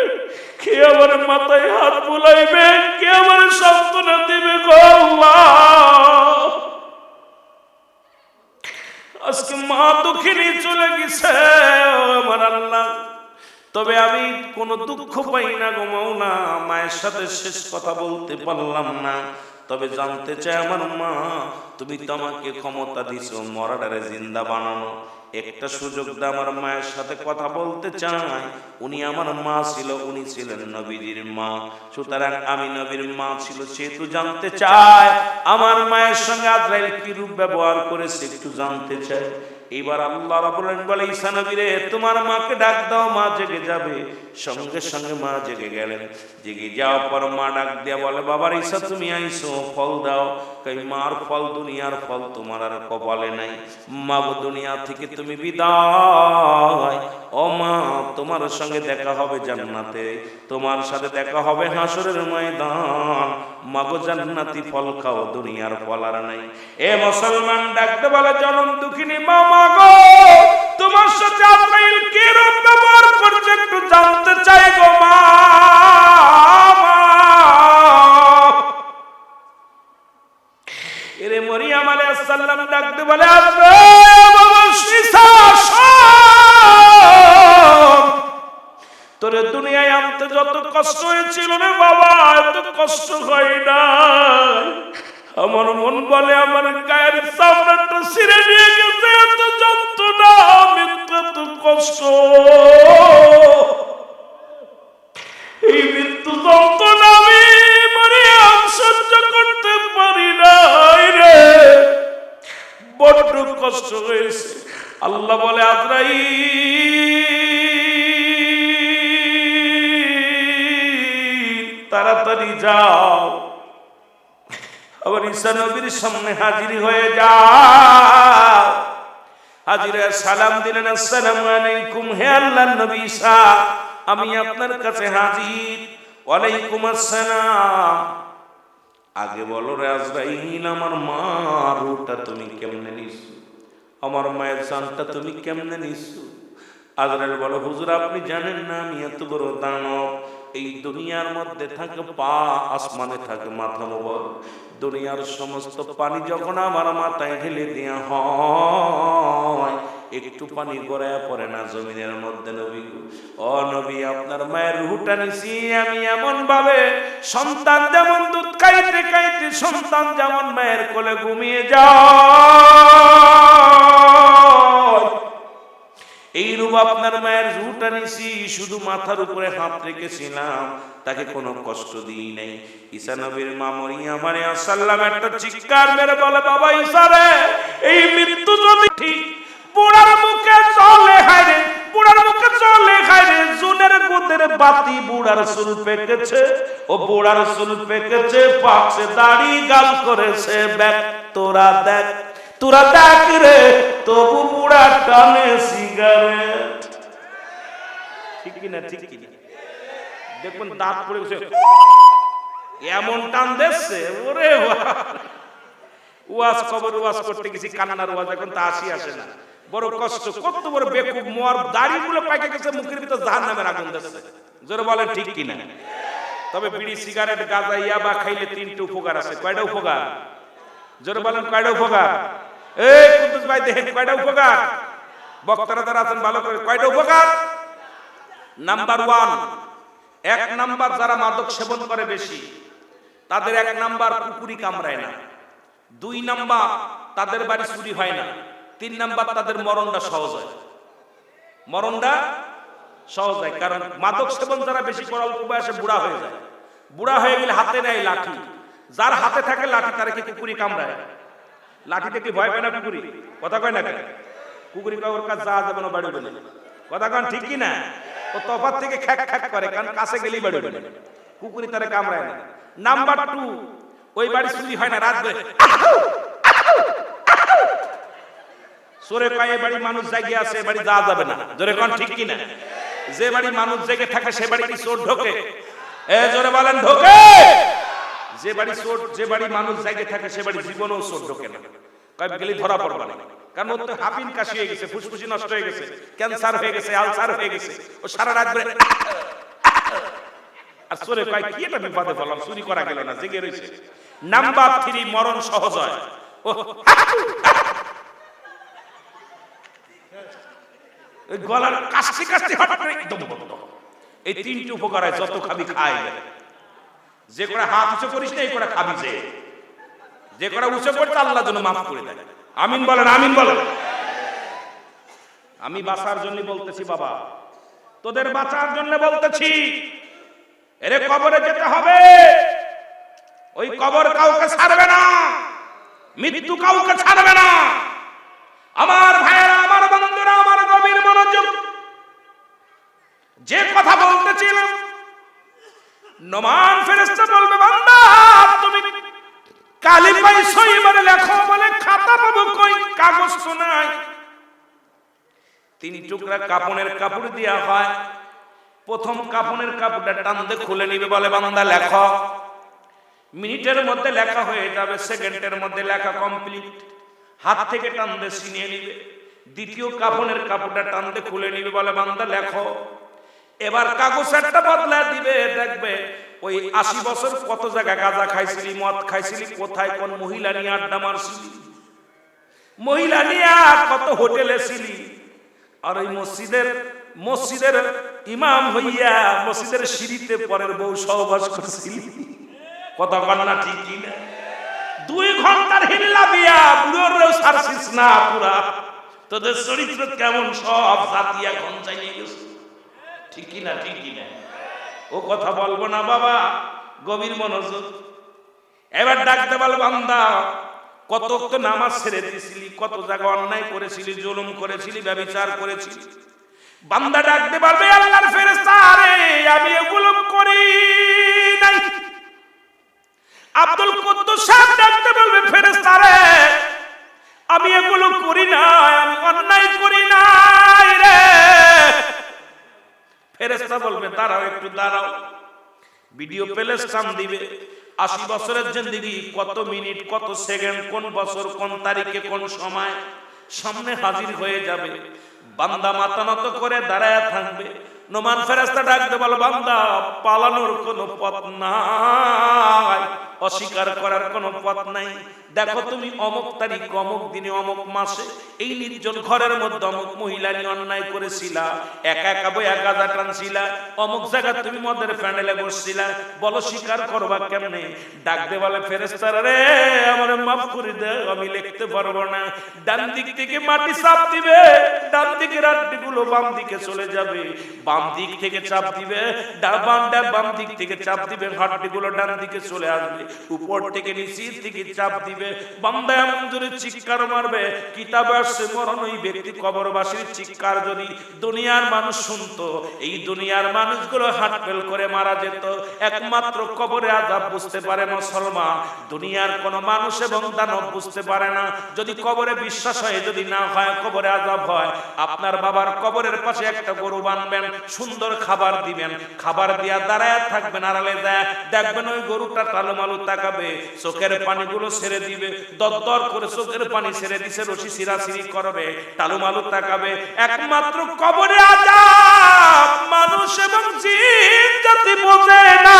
কে আমার মাথায় হাত বুলাইবে, কে আমার সান্ত্বনা দিবে গো আল্লাহ। আজকে মা দুঃখিনী চলে গেছে আমার আল্লাহ, তবে আমি কোনো দুঃখ পাই না গো মাওলা, মায়ের সাথে শেষ কথা বলতে পারলাম না। তবে জানতে চাই, আমার মা, তুমি তো আমাকে ক্ষমতা দিছো মরাডারে জিন্দা বানানো, একটা সুযোগ দাও, আমার মায়ের সাথে কথা বলতে চাই। উনি আমার মা ছিল, উনি ছিলেন নবীজির মা, সুতরাং আমি নবীর মা ছিল, সেহেতু জানতে চাই আমার মায়ের সঙ্গে আজরাইল কি রূপ ব্যবহার করেছে, একটু জানতে চাই। এইবার আল্লাহ রাব্বুল আলামিন বলে ঈসা নবীরে তোমার মাকে ডাক দাও, মা জেগে যাবে। সঙ্গে সঙ্গে মা জেগে গেলেন। জেগে যাওয়ার পর মা ডাক দিয়া বলে বাবার ঈসা তুমি আইছো, ফল দাও। কই মার ফল দুনিয়ার ফল তোমার আর কপালে নাই, মা গো দুনিয়া থেকে তুমি বিদায়। ও মা তোমার সঙ্গে দেখা হবে জান্নাতে, তোমার সাথে দেখা হবে হাসরের ময়দান। মা গো জান্নাতি ফল খাও, দুনিয়ার ফল আর নাই। এ মুসলমান ডাকতে বলে জনম দুঃখিনী মা, মা গো তোমার সাথে আজরাইল কি রূপ ব্যবহার করছে একটু জানতে চাই গো মা। এরে মরিয়ম আলাইহিস সালাম ডাকতে বলে আজরাইল বাবা ঈসা তোরে দুনিয়ায় আনতে যত কষ্ট হয়েছিল রে বাবা, এত কষ্ট হয় না। আমার মন বলে আমার গায়ের চামড়াটা ছিঁড়ে নিয়ে গেছে, এত যন্ত্রণা, এত কষ্ট, এই মৃত্যু যন্ত্রণা আমি মরিয়ম সহ্য করতে পারি না রে, বড্ড কষ্ট হয়েছে। আল্লাহ বলে আজরাইল তাড়াতাড়ি যাও, আবার ঈসা নবীর সামনে হাজির হয়ে যাও। হাজির হয়ে সালাম দিলেন আসসালামু আলাইকুম, হে আল্লাহর নবী ঈসা আমি আপনার কাছে হাজির। ওয়ালাইকুম আসসালাম। আগে বলো রে আজরাইল আমার মা রূহটা তুমি কেমনে নিছো, আমার মায়ের জানটা তুমি কেমনে নিছো? আজরাইল বলো হুজুর আপনি জানেন না আমি এত বড় দানব, এই দুনিয়ার মধ্যে থাকে পা, আসমানে থাকে মাথা মোবারক। দুনিয়ার সমস্ত পানি যখন আমার মাথায় ঢেলে দেয়া হয় একটু পানি গড়ায় পড়ে না জমিনের মধ্যে। নবী ও নবী আপনার মায়ের রূহটা নিছি আমি এমন ভাবে, সন্তান যেমন দুধ খাইতে খাইতে সন্তান যেমন মায়ের কোলে ঘুমিয়ে যায়, এই রূপ আপনার মায়ের রূহটা নিছি, শুধু মাথার উপরে হাত রেখেছিলাম, তাকে কোনো কষ্ট দিই নাই। ঈসা নবীর মা মরিয়ম আলাইহিস সালাম একটা চিৎকার মেরে বলে বাবা ঈসা রে এই মৃত্যু যদি ঠিক বুড়ার মুখে চলে হায়রে, বুড়ার মুখে চলে হায়রে, জুনের গোদের বাতি বুড়ার চুল পেকেছে, ও বুড়ার চুল পেকেছে, পাকছে দাড়ি গাল করেছে ব্যাক, তোরা দেখ তোরা দেখ রে তবু বুড়া টানে সিগারেট। ঠিক কিনা ঠিক কিনা? দেখুন দাঁত পড়ে গেছে, এমন টান দিচ্ছে ওরে ওয়াজ খবর ওয়াজ করতে গেছি কান্নার ওয়াজ, এখন তা আসে না, বড় কষ্ট, কত বড় বেকুব, মোর দাড়িগুলো পাকে গেছে, মুখের ভিতর জাহান্নামের আগুন দিচ্ছে। জোরে বলেন ঠিক কিনা? তবে বিড়ি সিগারেট গাঁজা ইয়াবা খাইলে তিনটে উপকার আছে। কয়টা উপকার? জোরে বলেন কয়টা উপকার? এই কুদ্দুস ভাই দেখেন কয়টা উপকার? বক্তারা যারা আছেন ভালো করে, কয়টা উপকার? নাম্বার 1, এক নাম্বার যারা মাদক সেবন করে বেশি তাদের এক নাম্বার কুকুরি কামড়ায় না, 2 নাম্বার তাদের বাড়ি চুরি হয় না, 3 নাম্বার তাদের মরণটা সহজ হয়। মরণটা সহজ হয় কারণ মাদক সেবন যারা বেশি করে অল্প বয়সে বুড়া হয়ে যায়। বুড়া হয়ে গেলে হাতে নেয় লাঠি, যার হাতে থাকে লাঠি তারা কি কুকুরি কামড়ায়? লাঠিতে কি ভয় পায় না কুকুরি? কথা কয় না কেন? কুকুরি কাউর কাছে যা যাবে না, বাড়িবে না। কথা কন ঠিক কি না? ও তফাত থেকে খ্যাক খ্যাক করে, কারণ কাছে গেলেই বাড়িবে না, কুকুরি তারে কামড়ায় না। নাম্বার 2, ওই বাড়ি চুরি হয় না, রাত ধরে সরে পায়ে বাড়ি মানুষ জায়গা আছে, বাড়ি যা যাবে না। জোরে কন ঠিক কি না? যে বাড়ি মানুষ জেগে থাকে সে বাড়ি কি চোর ঢোকে? এ জোরে বলেন ঢোকে? যে বাড়ি চোর, যে বাড়ি মানুষ জেগে থাকে সে বাড়ি জীবনেও চোর ঢোকে না, কয়েক গেলে ধরা পড়বে না, কারণ ওর তো হাপিন কাশি হয়ে গেছে, ফুসফুসি নষ্ট হয়ে গেছে, ক্যান্সার হয়ে গেছে, আলসার হয়ে গেছে, ও সারা রাত ধরে আর চোরে কয় কি এটা বিপদে বললাম, চুরি করা গেল না, জেগে রয়েছে। নাম্বার 3, মরণ সহজ হয়। ওই গলার কাশি কাশি হঠাৎ একদম বন্ধ। এই 3টি উপকার হয়, যত খাবি খাই। যে করে হাত উঁচু করিস না, এই করে খাবি, যে করে উঁচু করতে আল্লাহ যেন মাফ করে দেয়। আমিন বলেন, আমিন বলেন। আমি বাঁচার জন্য বলতেছি বাবা, তোদের বাঁচার জন্য বলতেছি। এরে কবরে যেতে হবে, ওই কবর কাউকে ছাড়বে না, মৃত্যু কাউকে ছাড়বে না। আমার ভাইয়েরা নোমান ফেরেশতা বলবে বান্দা তুমি কালি পাইছো এবারে লেখো, বলে খাতা পাবো কই, কাগজ তো নাই। 3 টুকরা কাপনের কাপড় দেয়া হয়, প্রথম কাপনের কাপড়টা টানতে খুলে নিবে, বলে বান্দা লেখো। মিনিটের মধ্যে লেখা হয়ে যাবে, সেকেন্ডের মধ্যে লেখা কমপ্লিট। হাত থেকে টানতে ছিনিয়ে নিবে, দ্বিতীয় কাপনের কাপড়টা টানতে খুলে নিবে, বলে বান্দা লেখো। এবার কাগজ একটা বদলা দিবে, দেখবে ওই 80 বছর কত জায়গা গাঁজা খাইছিলি, মদ খাইছিলি, কোথায় কোন মহিলা নিয়ে আড্ডা মারছিলি, মহিলা নিয়ে কত হোটেলে ছিলি, আর ওই মসজিদের ইমাম হইয়া মসজিদের সিঁড়িতে পরের বউ সহবাস করছিলি, কথা কন্যা ঠিক কি না? 2 ঘন্টার হিল্লা বিয়া বুড়োর সারছিস না পুরা, তোদের চরিত্র কেমন সব জাতিয়া গঞ্জাই নিয়ে গেছে, ঠিক কি না? ঠিক কি না? ও কথা বলবো না বাবা, গভীর মনোযোগ। এবার ডাকতে বল বান্দা কত তো নামাজ ছেড়ে দিয়েছিলি, কত জায়গা অন্যায় করেছিলি, জুলুম করেছিলি, ব্যভিচার করেছিলি। বান্দা ডাকতে পারবে আল্লাহর ফেরেশতা, আরে আমি এগুলো করি নাই। আব্দুল কুদ্দুস সাহেব ডাকতে বলবে ফেরেশতা, রে আমি এগুলো করি নাই, আমি অন্যায় করি নাই রে। ফেরেশতা বলবে দাঁড়াও, একটু দাঁড়াও। ভিডিও প্লে স্টাম দিবে, 80 বছরের জিন্দেগি কত মিনিট, কত সেকেন্ড, কোন বছর, কোন তারিখে, কোন সময় সামনে হাজির হয়ে যাবে। বান্দা মাথা নত করে দাঁড়ায় থাকবে। নোমান ফেরেশতা ডাকতে বল বান্দা পালানোর কোনো পথ নাই, অস্বীকার করার কোনো পথ নাই। দেখো তুমি অমুক তারিখ, অমুক দিনে, অমুক মাসে এই নির্জন ঘরের মধ্যে অমুক মহিলা নিয়ে অন্যায় করেছিলা, একা একা বইয়া গাঁজা টানছিলা, অমুক জায়গা তুমি মদের প্যান্ডেলে বসছিলা, বলো স্বীকার করবা কেমনে? ডাকতে বলে ফেরেশতারা, রে আমারে মাফ করে দে, আমি লিখতে পারবো না। ডান দিক থেকে মাটি চাপ দিবে, ডান দিকের হাড্ডিগুলো বাম দিকে চলে যাবে, বাম দিক থেকে চাপ দিবে, বাম দিক থেকে চাপ দিবে, হাড্ডিগুলো ডান দিকে চলে আসবে, উপর থেকে নিচের দিকে চাপ দিবে। বান্দা এমন জোরে চিৎকার মারবে, কিতাবে আসছে মরণ ওই ব্যক্তি কবরবাসীর চিৎকার যদি দুনিয়ার মানুষ শুনতো, এই দুনিয়ার মানুষগুলো হাত ফেল করে মারা যেত। একমাত্র কবরে আযাব বুঝতে পারে মুসলমান, দুনিয়ার কোন মানুষ এবং দানব বুঝতে পারে না। যদি কবরে বিশ্বাস হয়, যদি না হয় কবরে আযাব হয়, আপনার বাবার কবরের পাশে একটা গরু বানবেন, সুন্দর খাবার দিবেন, খাবার দিয়া দাঁড়ায় থাকবেন, আড়ালে যায় দেখবেন ওই গরুটা টালুমালু তাকাবে, চোখের পানিগুলো ছেড়ে দিবে, দরদর করে চোখের পানি ছেড়ে দিছে, রশি সিরাসিরি করবে, টালুমালু তাকাবে। একমাত্র কবরে আযাব মানুষ এবং জিন জাতি বোঝে না,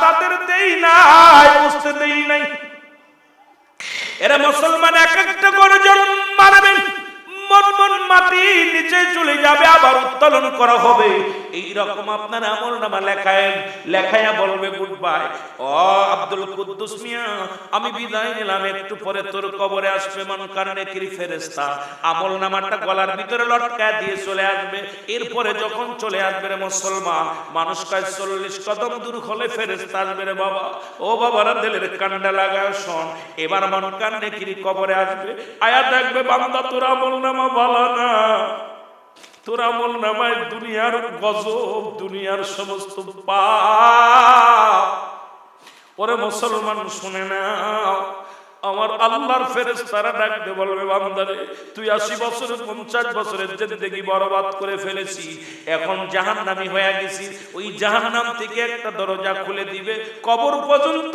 তাদের দেই নাই, বুঝতে দেই নাই। এরা মুসলমান এক একটা গর্জন মারবেন, মন মন মাটি নিচে চলে যাবে, আবার উত্তোলন করা হবে। এই রকম আপনার আমলনামা লেখায়া বলবে গুড বাই। ও আব্দুল কুদ্দুস মিয়া, আমি বিদায় নিলাম, একটু পরে তোর কবরে আসবে মুনকার নেকির ফেরেশতা, আমলনামাটা গলার ভিতরে লটকায় দিয়ে চলে আসবে। এরপরে যখন চলে আসবে রে মুসলমান, মানুষ কয় 40 কদম দূর হলে ফেরেশতা আসবে রে বাবা। ও বাবারা দিলের কান্ডা লাগায় শোন, এবার মুনকার নেকির কবরে আসবে, আয়া দেখবে বান্দা তোর আমলনামা ভালো না, তোর আমলনামায় দুনিয়ার গজব, দুনিয়ার সমস্ত পাপ। ওরে মুসলমান শুনে নাও, আমার আল্লাহর ফেরেশতারা ডাকতে বলবে বান্দারে তুই 80 বছরের 50 বছরের জিন্দেগি বরবাদ করে ফেলেছি, এখন জাহান্নামী হয়ে গেছিস। ওই জাহান্নাম থেকে একটা দরজা খুলে দিবে, কবর পর্যন্ত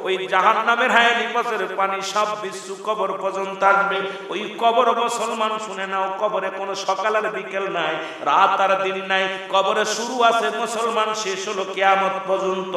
ওই জাহান্নামের হায়ানি পাশের পানি সব বিশ্ব কবর পর্যন্ত আসবে। ওই কবর মুসলমান শুনে নাও, কবরে কোনো সকাল আর বিকেল নাই, রাত আর দিন নাই, কবরে শুরু আছে মুসলমান, শেষ হলো কিয়ামত পর্যন্ত।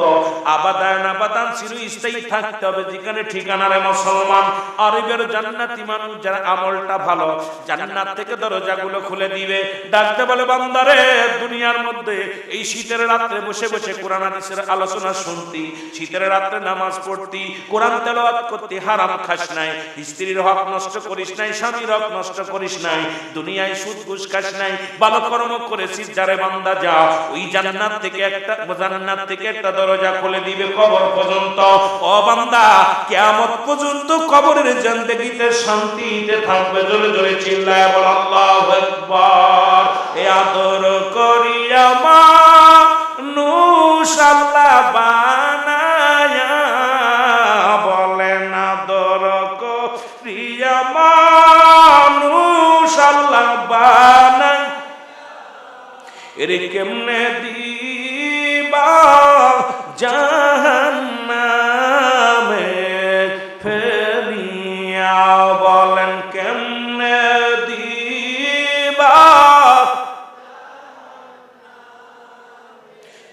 আবাদান আবাদান চিরস্থায়ী থাকতে হবে যেখানে ঠিকানা রে মুসলমান। আরবের জান্নাতি মানুষ যারা আমলটা ভালো, জান্নাত থেকে দরজাগুলো খুলে দিবে, ডাকতে বলে বান্দারে দুনিয়ার মধ্যে এই শীতের রাতে বসে বসে কোরআন হাদিসের আলোচনা শুনতি, শীতের রাতে নামাজ পড়তি, পড়তি, কোরআন তেলাওয়াত করতে, হারাম খাস নাই, স্ত্রীর হক নষ্ট করিস নাই, স্বামীর হক নষ্ট করিস নাই, দুনিয়ায় সুদ ঘুষ খাস নাই, ভালো কর্ম করেছিস, যারে বান্দা যা ওই জান্নাত থেকে একটা দরজা খুলে দিবে কবর পর্যন্ত। ও বান্দা, কিয়ামত পর্যন্ত কবরের জিন্দেগিতে শান্তিতে থাকবে। জোরে জোরে চিল্লায় বল আল্লাহু আকবার। এ আদর করিয়া মানুষ আল্লাহ বানায়া, বলেন আদর করিয়া মানুষ আল্লাহ বানায়, এরে কেমনে দিবা জাহান্নামে ফেলিয়া, বলেন কেমনে দিবা,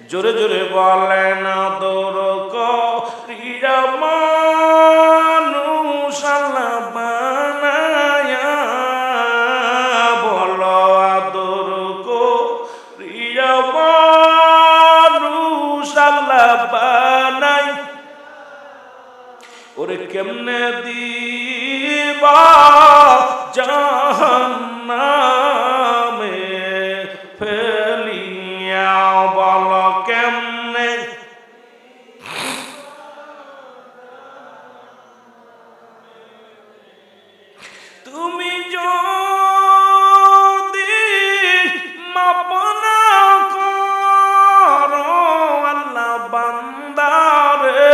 জোরে জোরে বলেন আদর করিয়া মানুষ আল্লাহ বানায়া, বলো আদর করিয়া মানুষ আল্লাহ বানায়, ওরে কেমনে দিবা জাহান্নামে ফেলিয়া, বলো কেমনে। তুমি যদি মাপ না করো আল্লাহ বান্দারে,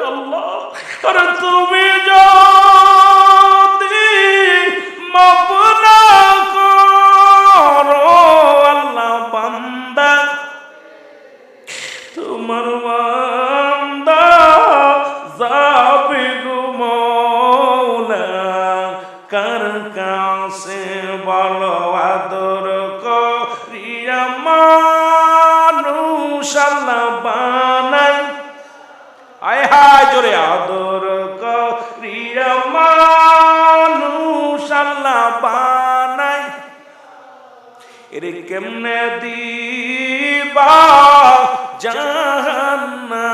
আল্লাহ, আরে তুমি যদি মাপ না করো আল্লাহ বান্দা, তোমার বান্দা যাবে গো মওলা কার কাছে, বলো আদর করিয়া মানুষ আল্লাহ বানায়, আয় হায় জোরে, আদর করিয়া মানুষ আল্লাহ বানায়, এরে কেমনে দিবা জাহান্নামে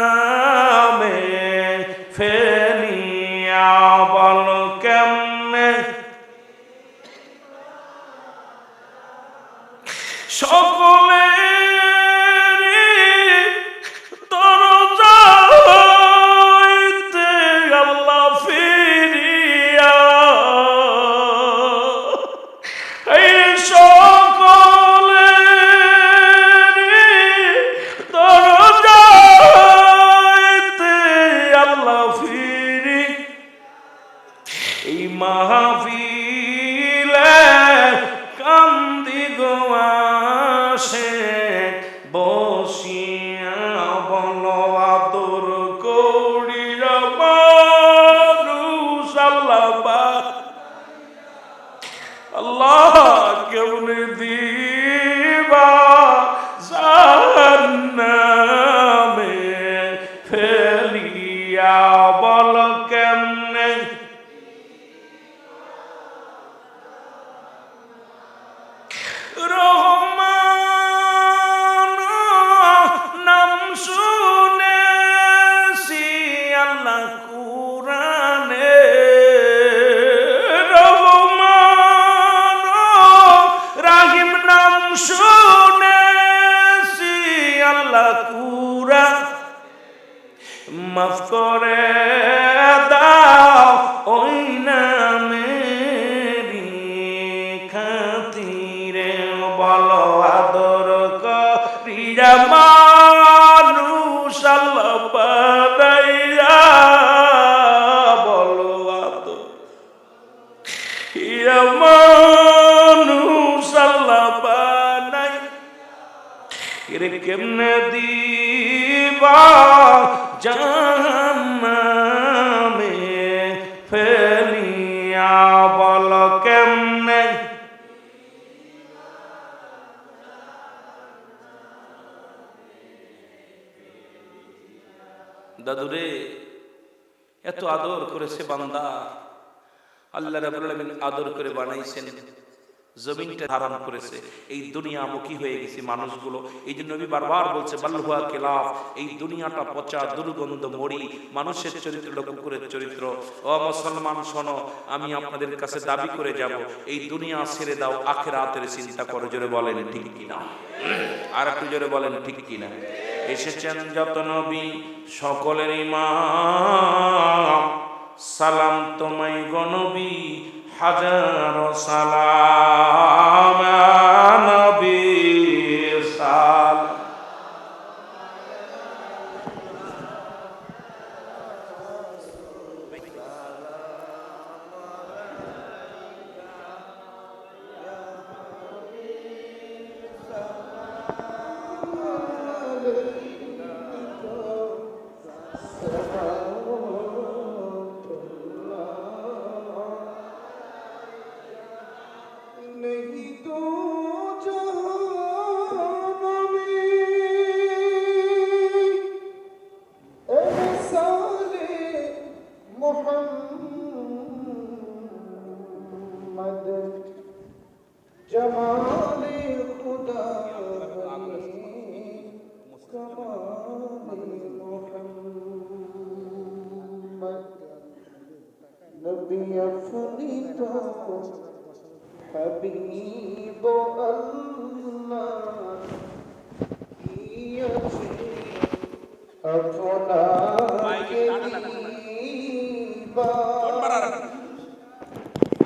ফেলিয়া, বল কেমনে। সকলে দরজা হইতে আল্লাহ ফিরিয়া, এই সকলে দরজা হইতে আল্লাহ ফিরি, এই মাহফিলে কান্দি গোয়াশে বসিয়া, বলো আদর করিয়া মানুষ আল্লাহ আল্লাহ কেমনে দিবা জাহান্নামে ফেলিয়া, বল কেমনে। রহমান নাম শুনেছি আল্লাহ কুরআনে, রহমান রাহিম নাম শুনেছি আল্লাহ কুরআন, মাফ করে দাও ওই নামেরই খাতিরে, বলো আদর করিয়া মানুষ আল্লাহ বানাইয়া, বলো আদর করিয়া মানুষ আল্লাহ বানাই, এরে কেমনে দিবা জাহান্নামে ফেলিয়া, বল কেমনে। দাদুরে এত আদর করেছে বান্দা, আল্লাহ রাব্বুল আলামিন আদর করে বানাইছেন, জমিনটা ধারণ করেছে, এই দুনিয়ামুখী হয়ে গেছে মানুষগুলো। এই জন্য নবী বারবার বলছে বাল্লুহা খেলাফ, এই দুনিয়াটা পচা দুর্গন্ধ মরি, মানুষের চরিত্র কুকুরের চরিত্র। ও মুসলমান শোনো, আমি আপনাদের কাছে দাবি করে যাব, এই দুনিয়া ছেড়ে দাও, আখিরাতের চিন্তা করো। জোরে বলেন ঠিক কিনা? আর একটু জোরে বলেন ঠিক কিনা? এসেছেন যত নবী সকলের ইমাম, সালাম তোমায় গো নবী, হাজারো সালাম নবী সালাম। حبيب الله আপনাকে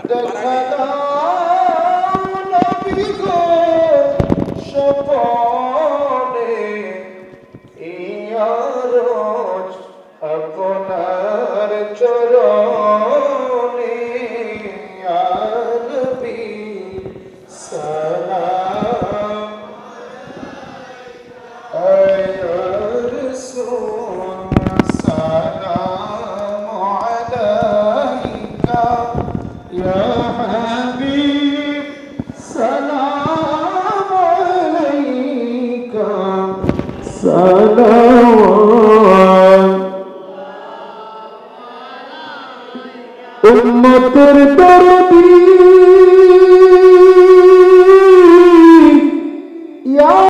দেখা দাও নবী গো স্বপনে, ইয়ারজ আপনার চরণে, ইয়া নবী সালাম ইয়া রাসূল সালাম আলাইকা ইয়া হাবিব সালাম আলাইকা সালাওয়াত উম্মতের